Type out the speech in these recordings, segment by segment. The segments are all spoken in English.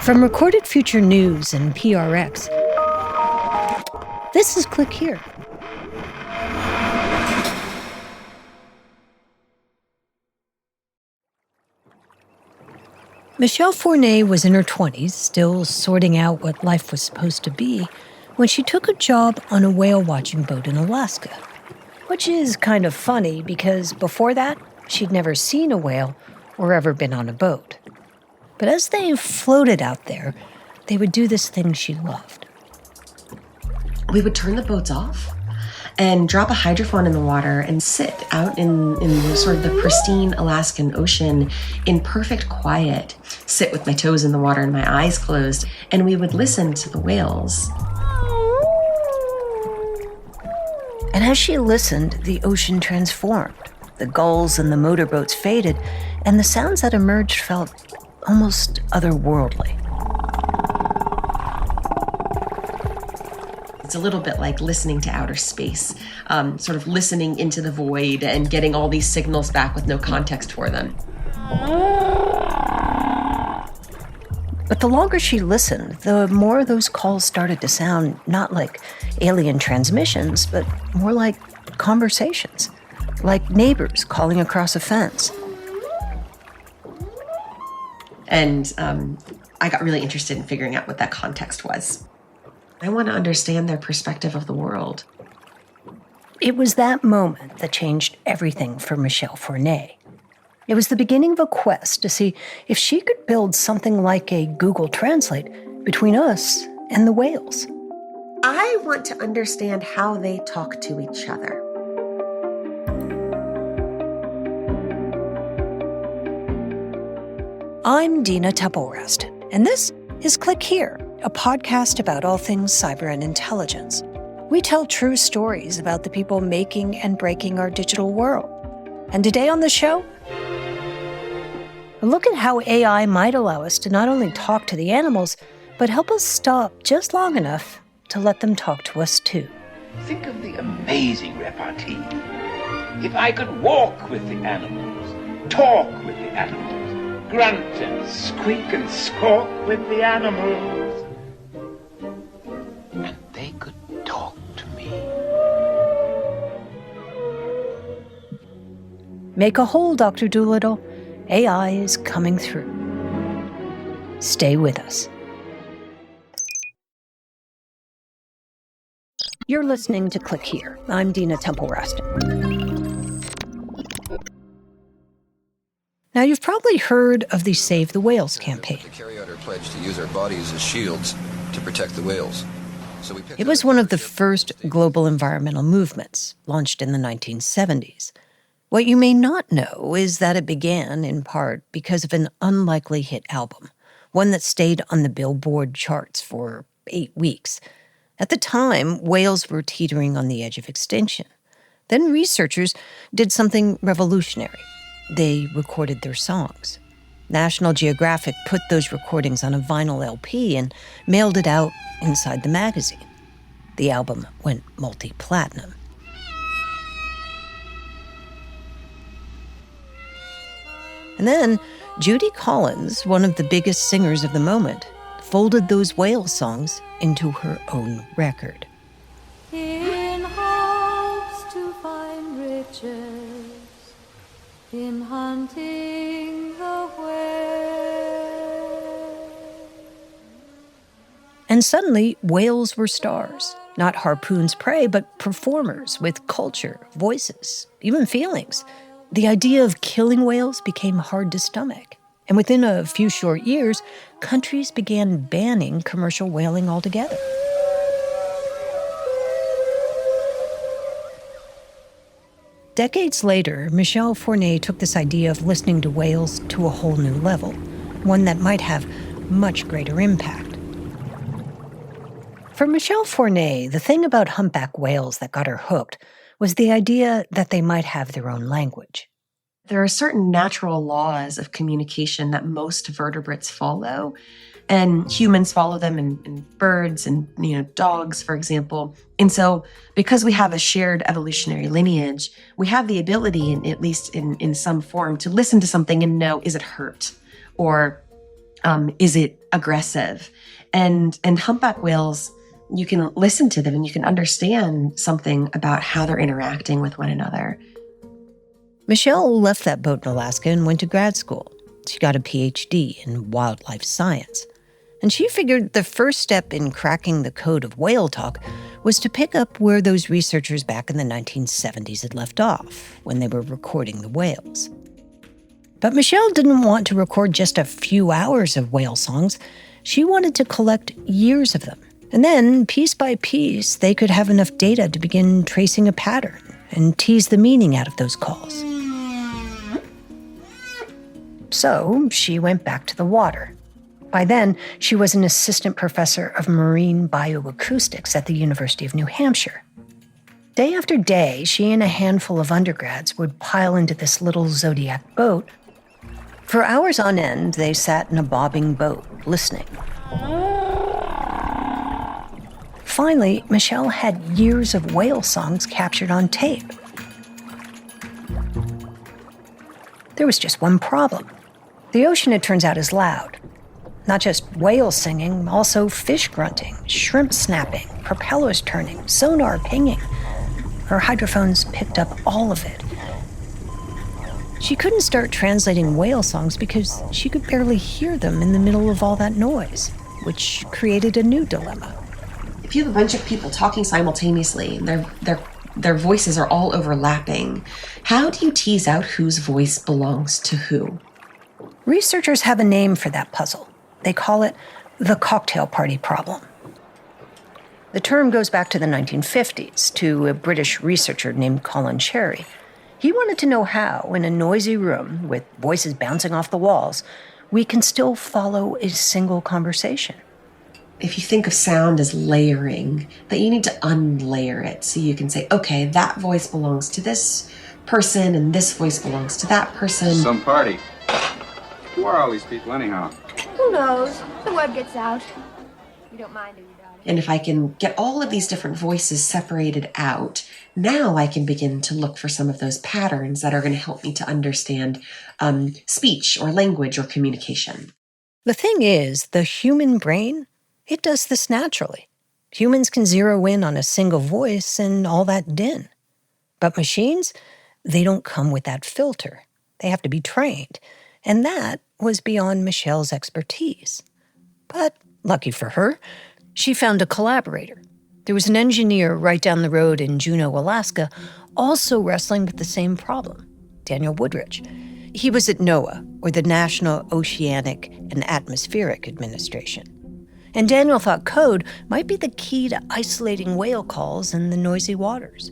From Recorded Future News and PRX, this is Click Here. Michelle Fournier was in her 20s, still sorting out what life was supposed to be, when she took a job on a whale-watching boat in Alaska. Which is kind of funny because before that, she'd never seen a whale or ever been on a boat. But as they floated out there, they would do this thing she loved. We would turn the boats off and drop a hydrophone in the water and sit out in sort of the pristine Alaskan Ocean in perfect quiet, sit with my toes in the water and my eyes closed, and we would listen to the whales. And as she listened, the ocean transformed. The gulls and the motorboats faded, and the sounds that emerged felt almost otherworldly. It's a little bit like listening to outer space, sort of listening into the void and getting all these signals back with no context for them. But the longer she listened, the more those calls started to sound not like alien transmissions, but more like conversations, like neighbors calling across a fence. And I got really interested in figuring out what that context was. I want to understand their perspective of the world. It was that moment that changed everything for Michelle Fournier. It was the beginning of a quest to see if she could build something like a Google Translate between us and the whales. I want to understand how they talk to each other. I'm Dina Temple-Raston, and this is Click Here, a podcast about all things cyber and intelligence. We tell true stories about the people making and breaking our digital world. And today on the show, a look at how AI might allow us to not only talk to the animals, but help us stop just long enough to let them talk to us too. Think of the amazing repartee. If I could walk with the animals, talk with the animals, grunt and squeak and squawk with the animals, and they could talk to me. Make a hole, Dr. Dolittle. AI is coming through. Stay with us. You're listening to Click Here. I'm Dina Temple-Raston. Now, you've probably heard of the Save the Whales campaign. To carry out our pledge to use our bodies as shields to protect the whales. It was one of the first global environmental movements, launched in the 1970s. What you may not know is that it began, in part, because of an unlikely hit album, one that stayed on the Billboard charts for 8 weeks. At the time, whales were teetering on the edge of extinction. Then researchers did something revolutionary. They recorded their songs. National Geographic put those recordings on a vinyl LP and mailed it out inside the magazine. The album went multi-platinum. And then Judy Collins, one of the biggest singers of the moment, folded those whale songs into her own record. In hopes to find riches, in hunting the whale. And suddenly, whales were stars. Not harpoons prey, but performers with culture, voices, even feelings. The idea of killing whales became hard to stomach. And within a few short years, countries began banning commercial whaling altogether. Decades later, Michelle Fournier took this idea of listening to whales to a whole new level, one that might have much greater impact. For Michelle Fournier, the thing about humpback whales that got her hooked was the idea that they might have their own language. There are certain natural laws of communication that most vertebrates follow, and humans follow them in birds and dogs, for example. And so because we have a shared evolutionary lineage, we have the ability, at least in some form, to listen to something and know, is it hurt? Or Is it aggressive? And humpback whales, you can listen to them and you can understand something about how they're interacting with one another. Michelle left that boat in Alaska and went to grad school. She got a PhD in wildlife science. And she figured the first step in cracking the code of whale talk was to pick up where those researchers back in the 1970s had left off when they were recording the whales. But Michelle didn't want to record just a few hours of whale songs. She wanted to collect years of them. And then, piece by piece, they could have enough data to begin tracing a pattern and tease the meaning out of those calls. So she went back to the water. By then, she was an assistant professor of marine bioacoustics at the University of New Hampshire. Day after day, she and a handful of undergrads would pile into this little Zodiac boat. For hours on end, they sat in a bobbing boat, listening. Finally, Michelle had years of whale songs captured on tape. There was just one problem. The ocean, it turns out, is loud. Not just whales singing, also fish grunting, shrimp snapping, propellers turning, sonar pinging. Her hydrophones picked up all of it. She couldn't start translating whale songs because she could barely hear them in the middle of all that noise, which created a new dilemma. If you have a bunch of people talking simultaneously and their voices are all overlapping, how do you tease out whose voice belongs to who? Researchers have a name for that puzzle. They call it the cocktail party problem. The term goes back to the 1950s, to a British researcher named Colin Cherry. He wanted to know how, in a noisy room with voices bouncing off the walls, we can still follow a single conversation. If you think of sound as layering, that you need to unlayer it so you can say, okay, that voice belongs to this person and this voice belongs to that person. Some party. Who are all these people anyhow? Who knows? The word gets out. You don't mind, do you, darling? And if I can get all of these different voices separated out, now I can begin to look for some of those patterns that are going to help me to understand speech or language or communication. The thing is, the human brain, it does this naturally. Humans can zero in on a single voice and all that din. But machines, they don't come with that filter. They have to be trained. And that was beyond Michelle's expertise. But lucky for her, she found a collaborator. There was an engineer right down the road in Juneau, Alaska, also wrestling with the same problem, Daniel Woodrich. He was at NOAA, or the National Oceanic and Atmospheric Administration. And Daniel thought code might be the key to isolating whale calls in the noisy waters.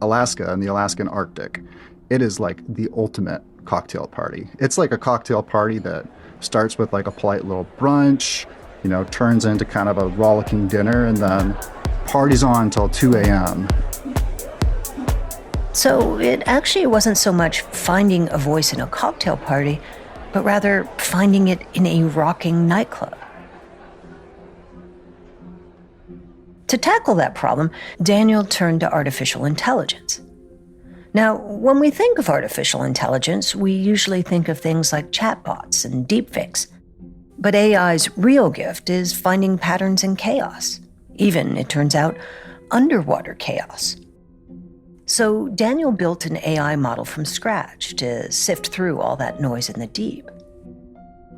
Alaska and the Alaskan Arctic, it is like the ultimate cocktail party. It's like a cocktail party that starts with like a polite little brunch, turns into kind of a rollicking dinner, and then parties on until 2 a.m. So it actually wasn't so much finding a voice in a cocktail party, but rather finding it in a rocking nightclub. To tackle that problem, Daniel turned to artificial intelligence. Now, when we think of artificial intelligence, we usually think of things like chatbots and deepfakes. But AI's real gift is finding patterns in chaos, even, it turns out, underwater chaos. So Daniel built an AI model from scratch to sift through all that noise in the deep.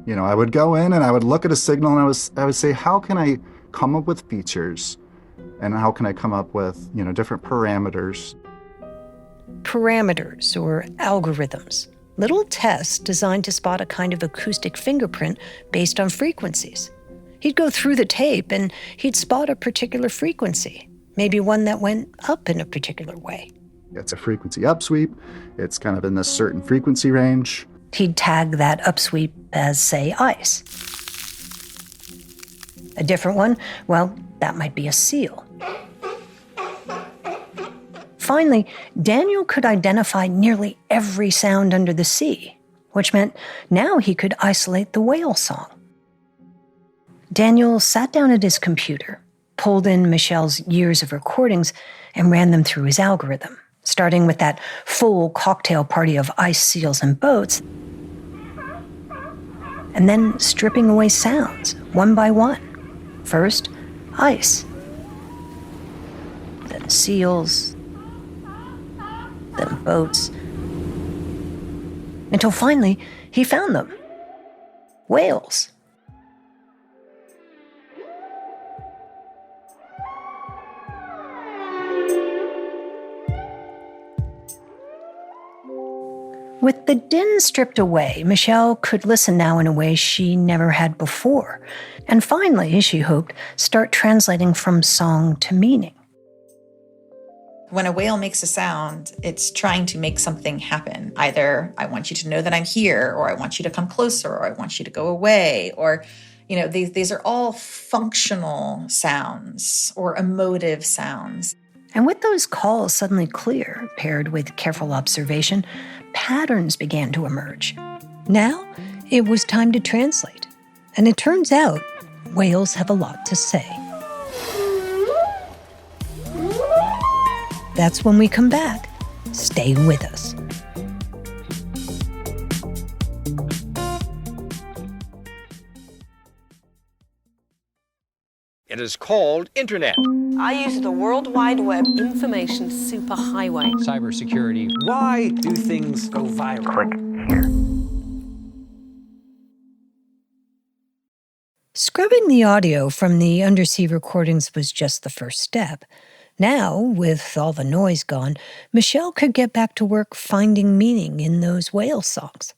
I would go in and I would look at a signal and I would say, how can I come up with features and how can I come up with, different parameters? Parameters, or algorithms, little tests designed to spot a kind of acoustic fingerprint based on frequencies. He'd go through the tape and he'd spot a particular frequency, maybe one that went up in a particular way. It's a frequency upsweep. It's kind of in this certain frequency range. He'd tag that upsweep as, say, ice. A different one, well, that might be a seal. Finally, Daniel could identify nearly every sound under the sea, which meant now he could isolate the whale song. Daniel sat down at his computer, pulled in Michelle's years of recordings, and ran them through his algorithm, starting with that full cocktail party of ice seals and boats, and then stripping away sounds, one by one. First, ice, then seals, then boats, until finally he found them. Whales. With the din stripped away, Michelle could listen now in a way she never had before, and finally, she hoped, start translating from song to meaning. When a whale makes a sound, it's trying to make something happen. Either I want you to know that I'm here, or I want you to come closer, or I want you to go away, or, these are all functional sounds or emotive sounds. And with those calls suddenly clear, paired with careful observation, patterns began to emerge. Now, it was time to translate. And it turns out, whales have a lot to say. That's when we come back. Stay with us. It is called Internet. I use the World Wide Web information superhighway. Cybersecurity. Why do things go viral? Click here. Scrubbing the audio from the undersea recordings was just the first step. Now, with all the noise gone, Michelle could get back to work finding meaning in those whale songs.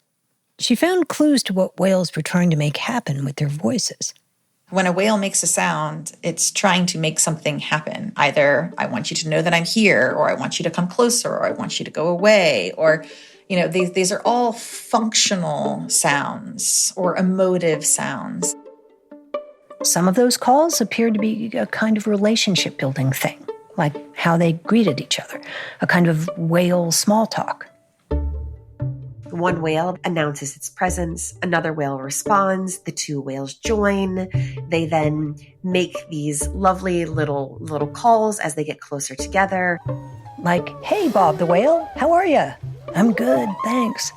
She found clues to what whales were trying to make happen with their voices. When a whale makes a sound, it's trying to make something happen. Either I want you to know that I'm here, or I want you to come closer, or I want you to go away, or, these are all functional sounds or emotive sounds. Some of those calls appeared to be a kind of relationship-building thing, like how they greeted each other, a kind of whale small talk. One whale announces its presence, another whale responds, the two whales join. They then make these lovely little calls as they get closer together. Like, hey, Bob the whale, how are you? I'm good, thanks.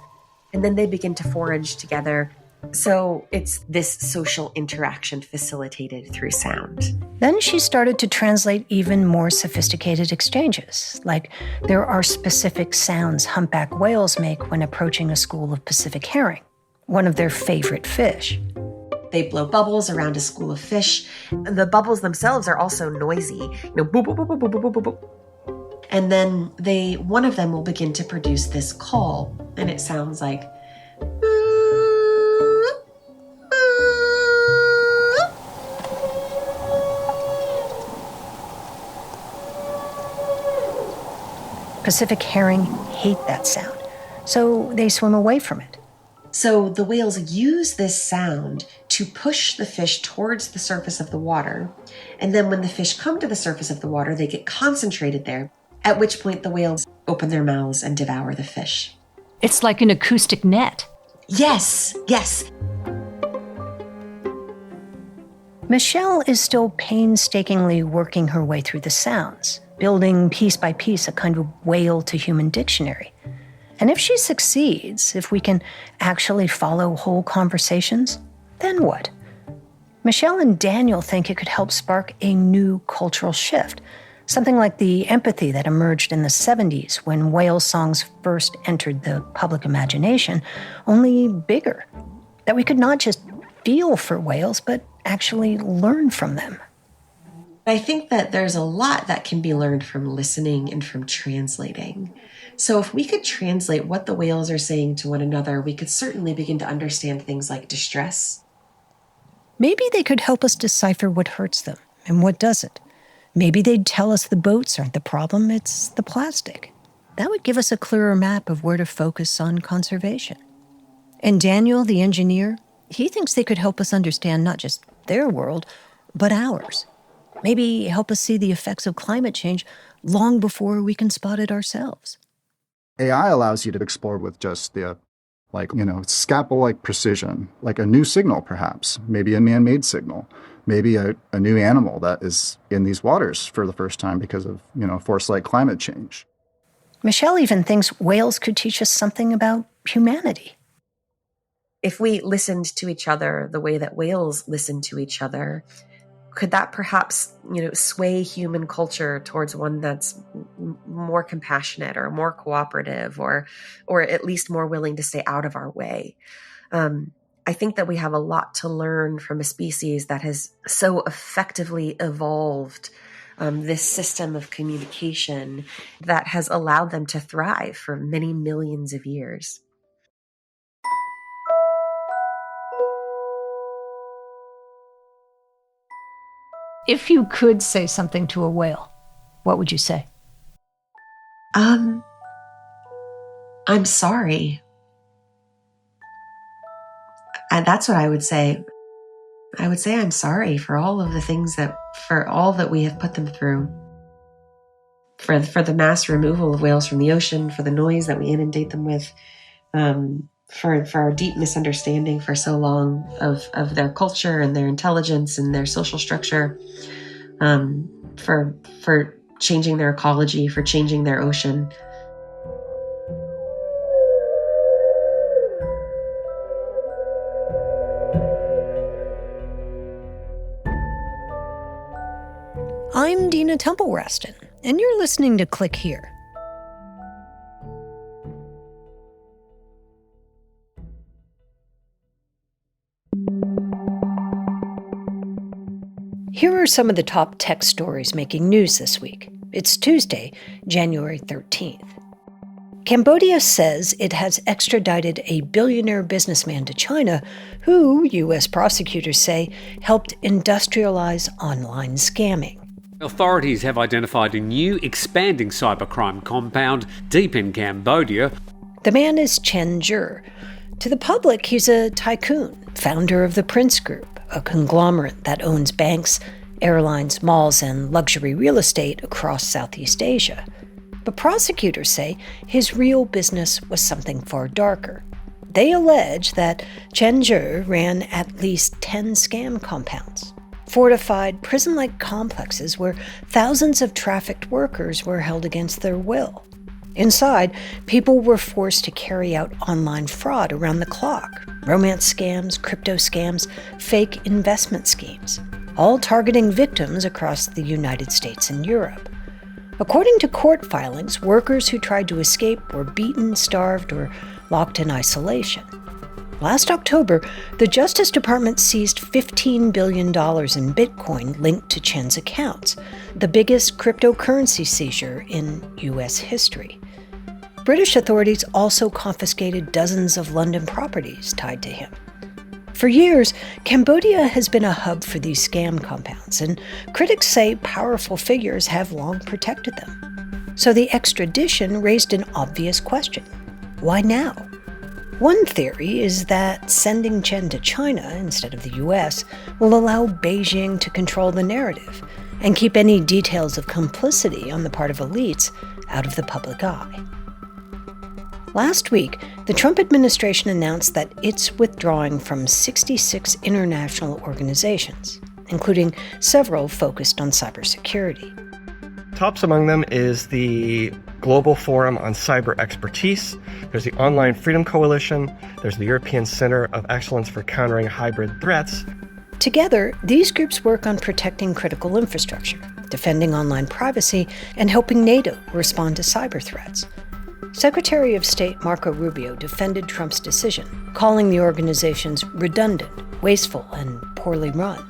And then they begin to forage together. So it's this social interaction facilitated through sound. Then she started to translate even more sophisticated exchanges, like there are specific sounds humpback whales make when approaching a school of Pacific herring, one of their favorite fish. They blow bubbles around a school of fish. The bubbles themselves are also noisy. Boop, boop, boop, boop, boop, boop, boop, boop. And then one of them will begin to produce this call, and it sounds like Pacific herring hate that sound, so they swim away from it. So the whales use this sound to push the fish towards the surface of the water. And then when the fish come to the surface of the water, they get concentrated there, at which point the whales open their mouths and devour the fish. It's like an acoustic net. Yes, yes. Michelle is still painstakingly working her way through the sounds, building piece by piece a kind of whale-to-human dictionary. And if she succeeds, if we can actually follow whole conversations, then what? Michelle and Daniel think it could help spark a new cultural shift, something like the empathy that emerged in the 70s when whale songs first entered the public imagination, only bigger. That we could not just feel for whales, but actually learn from them. I think that there's a lot that can be learned from listening and from translating. So if we could translate what the whales are saying to one another, we could certainly begin to understand things like distress. Maybe they could help us decipher what hurts them and what doesn't. Maybe they'd tell us the boats aren't the problem, it's the plastic. That would give us a clearer map of where to focus on conservation. And Daniel, the engineer, he thinks they could help us understand not just their world, but ours. Maybe help us see the effects of climate change long before we can spot it ourselves. AI allows you to explore with just the, scalpel-like precision, like a new signal, perhaps, maybe a man-made signal, maybe a new animal that is in these waters for the first time because of, force-like climate change. Michelle even thinks whales could teach us something about humanity. If we listened to each other the way that whales listen to each other, could that perhaps, sway human culture towards one that's more compassionate or more cooperative or at least more willing to stay out of our way? I think that we have a lot to learn from a species that has so effectively evolved this system of communication that has allowed them to thrive for many millions of years. If you could say something to a whale, what would you say? I'm sorry. And that's what I would say. I would say I'm sorry for all of the things for all that we have put them through. For the mass removal of whales from the ocean, for the noise that we inundate them with, for our deep misunderstanding for so long of their culture and their intelligence and their social structure, for changing their ecology, for changing their ocean. I'm Dina Temple-Raston, and you're listening to Click Here. Here are some of the top tech stories making news this week. It's Tuesday, January 13th. Cambodia says it has extradited a billionaire businessman to China who, U.S. prosecutors say, helped industrialize online scamming. Authorities have identified a new, expanding cybercrime compound deep in Cambodia. The man is Chen Zhe. To the public, he's a tycoon, founder of the Prince Group, a conglomerate that owns banks, airlines, malls, and luxury real estate across Southeast Asia. But prosecutors say his real business was something far darker. They allege that Chen Zhe ran at least 10 scam compounds, fortified prison-like complexes where thousands of trafficked workers were held against their will. Inside, people were forced to carry out online fraud around the clock, romance scams, crypto scams, fake investment schemes, all targeting victims across the United States and Europe. According to court filings, workers who tried to escape were beaten, starved, or locked in isolation. Last October, the Justice Department seized $15 billion in Bitcoin linked to Chen's accounts, the biggest cryptocurrency seizure in U.S. history. British authorities also confiscated dozens of London properties tied to him. For years, Cambodia has been a hub for these scam compounds, and critics say powerful figures have long protected them. So the extradition raised an obvious question. Why now? One theory is that sending Chen to China instead of the U.S. will allow Beijing to control the narrative and keep any details of complicity on the part of elites out of the public eye. Last week, the Trump administration announced that it's withdrawing from 66 international organizations, including several focused on cybersecurity. Tops among them is the Global Forum on Cyber Expertise, there's the Online Freedom Coalition, there's the European Center of Excellence for Countering Hybrid Threats. Together, these groups work on protecting critical infrastructure, defending online privacy, and helping NATO respond to cyber threats. Secretary of State Marco Rubio defended Trump's decision, calling the organizations redundant, wasteful, and poorly run.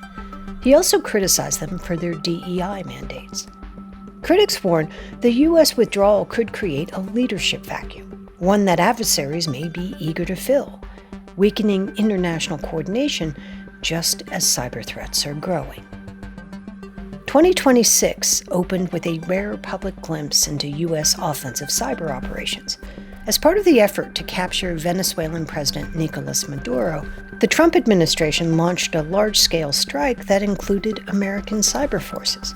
He also criticized them for their DEI mandates. Critics warn the U.S. withdrawal could create a leadership vacuum, one that adversaries may be eager to fill, weakening international coordination just as cyber threats are growing. 2026 opened with a rare public glimpse into U.S. offensive cyber operations. As part of the effort to capture Venezuelan President Nicolas Maduro, the Trump administration launched a large-scale strike that included American cyber forces.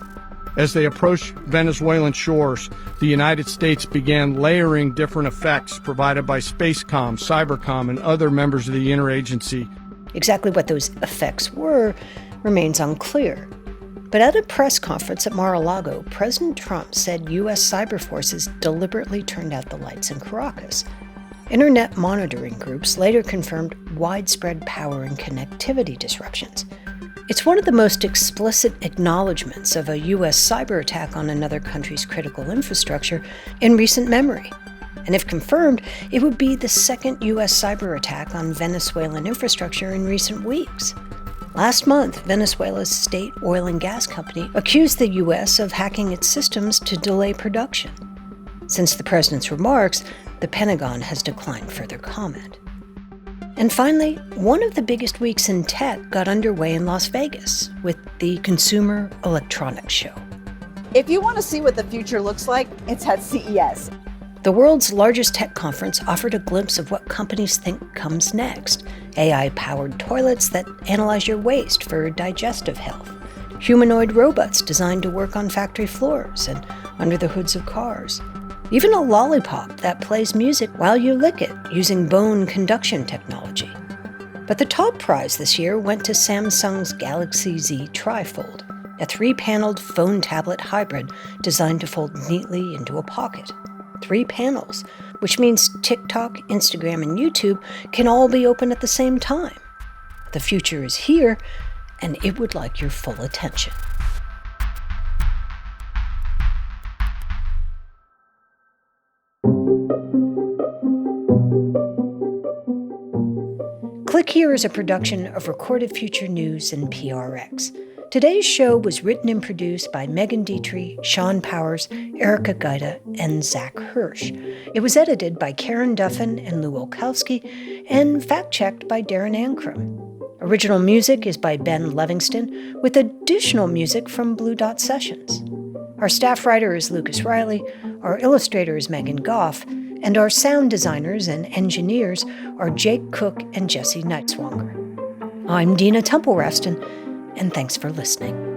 As they approached Venezuelan shores, the United States began layering different effects provided by Spacecom, Cybercom, and other members of the interagency. Exactly what those effects were remains unclear. But at a press conference at Mar-a-Lago, President Trump said U.S. cyber forces deliberately turned out the lights in Caracas. Internet monitoring groups later confirmed widespread power and connectivity disruptions. It's one of the most explicit acknowledgments of a U.S. cyber attack on another country's critical infrastructure in recent memory. And if confirmed, it would be the second U.S. cyber attack on Venezuelan infrastructure in recent weeks. Last month, Venezuela's state oil and gas company accused the U.S. of hacking its systems to delay production. Since the president's remarks, the Pentagon has declined further comment. And finally, one of the biggest weeks in tech got underway in Las Vegas with the Consumer Electronics Show. If you want to see what the future looks like, it's at CES. The world's largest tech conference offered a glimpse of what companies think comes next. AI-powered toilets that analyze your waste for digestive health. Humanoid robots designed to work on factory floors and under the hoods of cars. Even a lollipop that plays music while you lick it using bone conduction technology. But the top prize this year went to Samsung's Galaxy Z Trifold, a 3-paneled phone tablet hybrid designed to fold neatly into a pocket. 3 panels, which means TikTok, Instagram, and YouTube can all be open at the same time. The future is here, and it would like your full attention. Click Here is a production of Recorded Future News and PRX. Today's show was written and produced by Megan Dietrich, Sean Powers, Erica Gaida, and Zach Hirsch. It was edited by Karen Duffin and Lou Olkowski, and fact-checked by Darren Ankrum. Original music is by Ben Livingston, with additional music from Blue Dot Sessions. Our staff writer is Lucas Riley, our illustrator is Megan Goff, and our sound designers and engineers are Jake Cook and Jesse Neitzwanger. I'm Dina Temple-Raston, and thanks for listening.